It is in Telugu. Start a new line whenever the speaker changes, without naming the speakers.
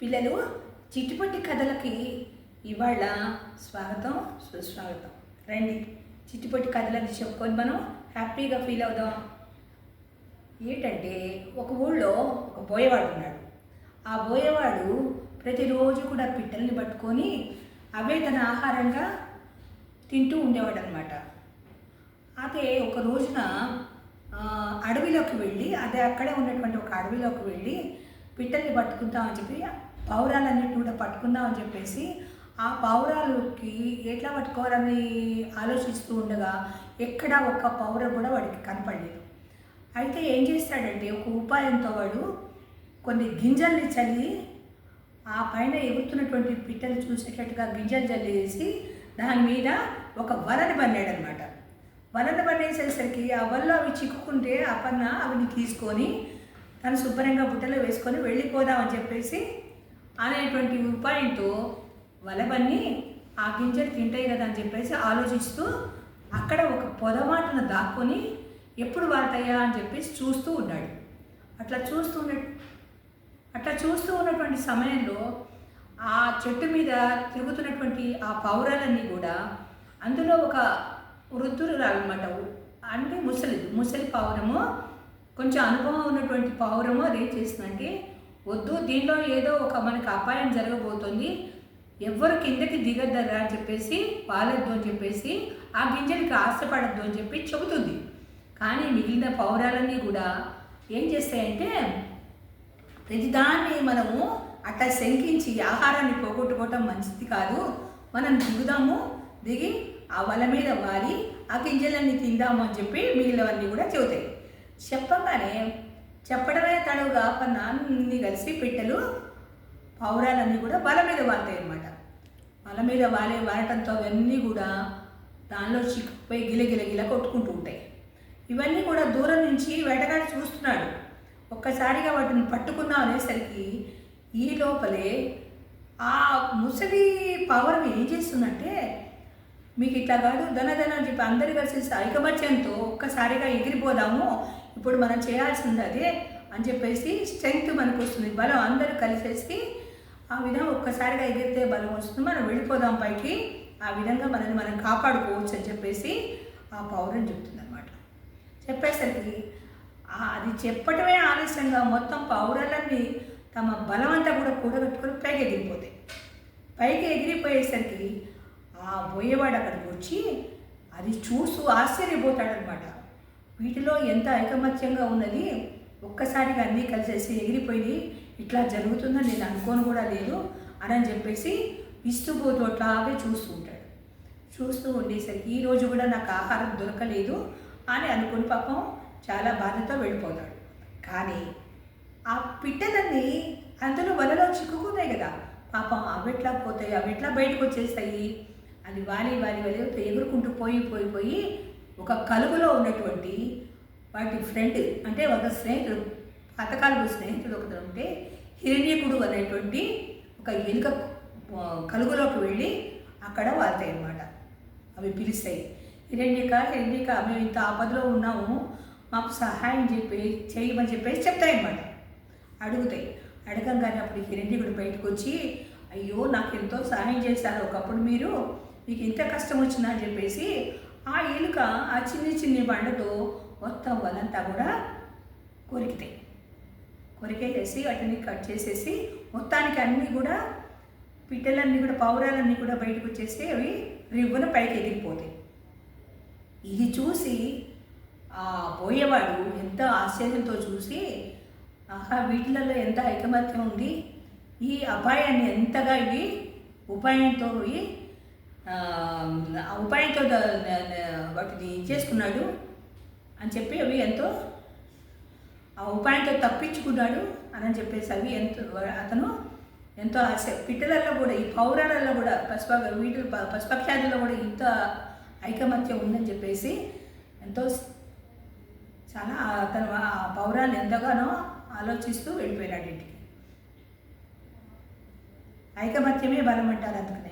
పిల్లలు చిట్టుపట్టి కథలకి ఇవాళ స్వాగతం సుస్వాగతం. రండి, చిట్టుపట్టి కథలని చెప్పుకొని మనం హ్యాపీగా ఫీల్ అవుదాం. ఏంటంటే ఒక ఊళ్ళో ఒక బోయవాడు ఉన్నాడు. ఆ బోయవాడు ప్రతిరోజు కూడా పిట్టల్ని పట్టుకొని అవే తన ఆహారంగా తింటూ ఉండేవాడు అనమాట. అదే ఒక రోజున అడవిలోకి వెళ్ళి అక్కడే ఉన్నటువంటి ఒక అడవిలోకి వెళ్ళి పిట్టల్ని పట్టుకుందామని చెప్పి పావురాలన్నిటిని కూడా పట్టుకుందామని చెప్పేసి ఆ పావురాలకి ఎట్లా పట్టుకోవాలని ఆలోచిస్తూ ఉండగా ఎక్కడా ఒక్క పావురం కూడా వాడికి కనపడలేదు. అయితే ఏం చేస్తాడంటే ఒక ఉపాయంతో వాడు కొన్ని గింజల్ని చల్లి ఆ పైన ఎగురుతున్నటువంటి పిట్టలు చూసేటట్టుగా గింజలు చల్లేసి దాని మీద ఒక వలని బన్నాడనమాట. వలను బన్నేసేసరికి ఆ వల్ల అవి చిక్కుకుంటే ఆ పన్న అవిని తీసుకొని తను శుభ్రంగా బుట్టలో వేసుకొని వెళ్ళిపోదామని చెప్పేసి అనేటువంటి ఉపాయంతో వలబన్ని ఆ గింజలు తింటాయి కదా అని చెప్పేసి ఆలోచిస్తూ అక్కడ ఒక పొదమాటను దాక్కొని ఎప్పుడు వాడతాయా అని చెప్పేసి చూస్తూ ఉన్నాడు. అట్లా చూస్తూ ఉన్నటువంటి సమయంలో ఆ చెట్టు మీద తిరుగుతున్నటువంటి ఆ పావురాలన్నీ కూడా అందులో ఒక వృద్ధురాలన్నమాట. అంటే ముసలి పావురము, కొంచెం అనుభవం ఉన్నటువంటి పావురము అదేం చేస్తుందంటే, వద్దు దీనిలో ఏదో ఒక మనకి అపాయం జరగబోతుంది, ఎవ్వరు కిందకి దిగద్దరా అని చెప్పేసి పాలొద్దు అని చెప్పేసి ఆ గింజలకి ఆశపడద్దు అని చెప్పి చెబుతుంది. కానీ మిగిలిన పావురాలన్నీ కూడా ఏం చేస్తాయంటే ప్రతిదాన్ని మనము అట్లా శంకించి ఆహారాన్ని పోగొట్టుకోవటం మంచిది కాదు, మనం దిగి ఆ వల మీద వాలి ఆ గింజలన్నీ తిందాము అని చెప్పి మిగిలినవన్నీ కూడా చెబుతాయి. చెప్పడమే తడుగా అన్ని కలిసి పిట్టలు పావురాలన్నీ కూడా వల మీద వాళ్తాయి అన్నమాట. వల మీద వాలటంతో అవన్నీ కూడా దానిలో చిక్కుపోయి గిలగిల కొట్టుకుంటూ ఉంటాయి. ఇవన్నీ కూడా దూరం నుంచి వేటగాడి చూస్తున్నాడు. ఒక్కసారిగా వాటిని పట్టుకుందాం అనేసరికి ఈ లోపలే ఆ ముసలి పావురం ఏం చేస్తుందంటే, మీకు ఇట్లా కాదు ధనధన అని చెప్పి అందరు కలిసి ఐకమత్యంతో ఒక్కసారిగా ఎగిరిపోదాము, ఇప్పుడు మనం చేయాల్సింది అదే అని చెప్పేసి స్ట్రెంగ్త్ మనకు వస్తుంది, బలం అందరూ కలిసేసి ఆ విధంగా ఒక్కసారిగా ఎగిరితే బలం వస్తుంది, మనం వెళ్ళిపోదాం పైకి, ఆ విధంగా మనం కాపాడుకోవచ్చు అని చెప్పేసి ఆ పౌరం చెప్తుంది అనమాట. చెప్పేసరికి అది చెప్పటమే ఆలస్యంగా మొత్తం పౌరాలన్నీ తమ బలమంతా కూడా కూడగట్టుకొని పైకి ఎగిరిపోయేసరికి ఆ బోయేవాడు అక్కడికి వచ్చి అది చూస్తూ ఆశ్చర్యపోతాడనమాట. వీటిలో ఎంత ఐకమత్యంగా ఉన్నది, ఒక్కసారిగా అన్నీ కలిసేసి ఎగిరిపోయి ఇట్లా జరుగుతుందని నేను అనుకోను కూడా లేదు అని చెప్పేసి విస్తుపోతూ అట్లాగే చూస్తూ ఉంటాడు. చూస్తూ ఉండేసరికి ఈరోజు కూడా నాకు ఆహారం దొరకలేదు అని అనుకుని పాపం చాలా బాధతో వెళ్ళిపోతాడు. కానీ ఆ పిట్టలన్నీ అందులో వలలో చిక్కుకున్నాయి కదా, పాపం అవెట్లా పోతాయి, అవెట్లా బయటకు వచ్చేస్తాయి, అది వాలి ఎగురుకుంటూ పోయి ఒక కలుగులో ఉన్నటువంటి వాటి ఫ్రెండ్ అంటే ఒక స్నేహితుడు, పాతకాలపు స్నేహితుడు ఒకటి ఉంటే హిరణ్యకుడు అనేటువంటి ఒక ఎలుక కలుగులోకి వెళ్ళి అక్కడ వాళ్తాయి అన్నమాట. అవి పిలుస్తాయి, హిరణ్యక మేము ఇంత ఆపదలో ఉన్నాము, మాకు సహాయం చేయమని చెప్పేసి చెప్తాయి అన్నమాట. అడుగుతాయి. అడగంగానే అప్పుడు హిరణ్యకుడు బయటకు వచ్చి, అయ్యో నాకు ఎంతో సహాయం చేశారు ఒకప్పుడు మీకు ఇంత కష్టం వచ్చిందా అని చెప్పేసి ఆ ఎలుక ఆ చిన్ని బండతో మొత్తం వాళ్ళంతా కూడా కొరికేసేసి వాటిని కట్ చేసేసి మొత్తానికి అన్నీ కూడా పిట్టలన్నీ కూడా పావురాలన్నీ కూడా బయటకు వచ్చేసి అవి రివ్వున పైకి ఎగిరిపోతాయి. ఇది చూసి ఆ పోయేవాడు ఎంత ఆశ్చర్యంతో చూసి, ఆహా వీటిలలో ఎంత ఐకమత్యం ఉంది, ఈ అపాయాన్ని ఎంతగా ఇవి ఉపాయంతో వాటిని చేసుకున్నాడు అని చెప్పి అవి ఎంతో ఆ ఉపాయంతో తప్పించుకున్నాడు అని చెప్పేసి అవి అతను ఎంతో ఆశ. పిట్టలలో కూడా ఈ పౌరాలలో కూడా పశుపక్షాదుల్లో కూడా ఇంత ఐకమత్యం ఉందని చెప్పేసి ఎంతో చాలా అతను ఆ పౌరాలు ఎంతగానో ఆలోచిస్తూ వెళ్ళిపోయినాడు ఇంటికి. ఐకమత్యమే బలం అంటారు అందుకనే.